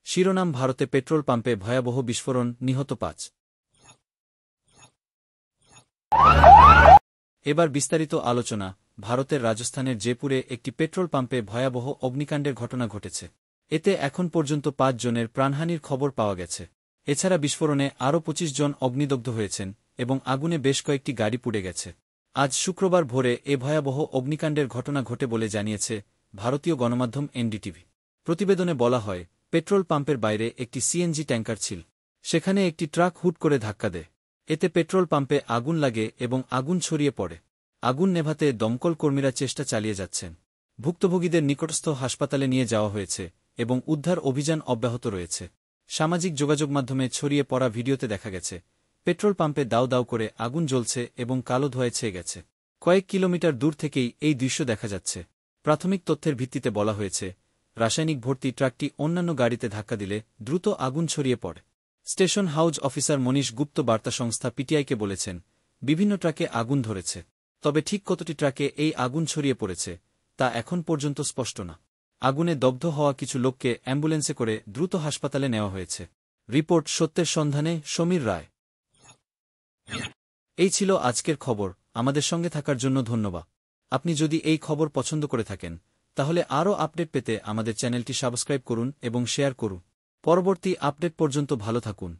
শিরোনাম ভারতে পেট্রোল পাম্পে ভয়াবহ বিস্ফোরণ, নিহত ৫। এবার বিস্তারিত আলোচনা। ভারতের রাজস্থানের জয়পুরে একটি পেট্রোল পাম্পে ভয়াবহ অগ্নিকাণ্ডের ঘটনা ঘটেছে। এতে এখন পর্যন্ত ৫ জনের প্রাণহানির খবর পাওয়া গেছে। এছাড়া বিস্ফোরণে আরও ২৫ জন অগ্নিদগ্ধ হয়েছেন এবং আগুনে বেশ কয়েকটি গাড়ি পুড়ে গেছে। আজ শুক্রবার ভোরে এ ভয়াবহ অগ্নিকাণ্ডের ঘটনা ঘটে বলে জানিয়েছে ভারতীয় গণমাধ্যম এনডিটিভি। প্রতিবেদনে বলা হয়, পেট্রোল পাম্পের বাইরে একটি সিএনজি ট্যাঙ্কার ছিল। সেখানে একটি ট্রাক হুট করে ধাক্কা দেয়। এতে পেট্রোল পাম্পে আগুন লাগে এবং আগুন ছড়িয়ে পড়ে। আগুন নেভাতে দমকল কর্মীরা চেষ্টা চালিয়ে যাচ্ছেন। ভুক্তভোগীদের নিকটস্থ হাসপাতালে নিয়ে যাওয়া হয়েছে এবং উদ্ধার অভিযান অব্যাহত রয়েছে। সামাজিক যোগাযোগ মাধ্যমে ছড়িয়ে পড়া ভিডিওতে দেখা গেছে, পেট্রোল পাম্পে দাউ দাউ করে আগুন জ্বলছে এবং কালো ধোঁয়ায় ছেয়ে গেছে। কয়েক কিলোমিটার দূর থেকেই এই দৃশ্য দেখা যাচ্ছে। প্রাথমিক তথ্যের ভিত্তিতে বলা হয়েছে, রাসায়নিক ভর্তি ট্রাকটি অন্যান্য গাড়িতে ধাক্কা দিলে দ্রুত আগুন ছড়িয়ে পড়ে। স্টেশন হাউজ অফিসার মনীষ গুপ্ত বার্তা সংস্থা পিটিআইকে বলেছেন, বিভিন্ন ট্রাকে আগুন ধরেছে, তবে ঠিক কতটি ট্রাকে এই আগুন ছড়িয়ে পড়েছে তা এখন পর্যন্ত স্পষ্ট না। আগুনে দগ্ধ হওয়া কিছু লোককে অ্যাম্বুলেন্সে করে দ্রুত হাসপাতালে নেওয়া হয়েছে। রিপোর্ট সত্যের সন্ধানে, সমীর রায়। এই ছিল আজকের খবর। আমাদের সঙ্গে থাকার জন্য ধন্যবাদ। আপনি যদি এই খবর পছন্দ করে থাকেন, তাহলে আরও আপডেট পেতে আমাদের চ্যানেলটি সাবস্ক্রাইব করুন এবং শেয়ার করুন। পরবর্তী আপডেট পর্যন্ত ভালো থাকুন।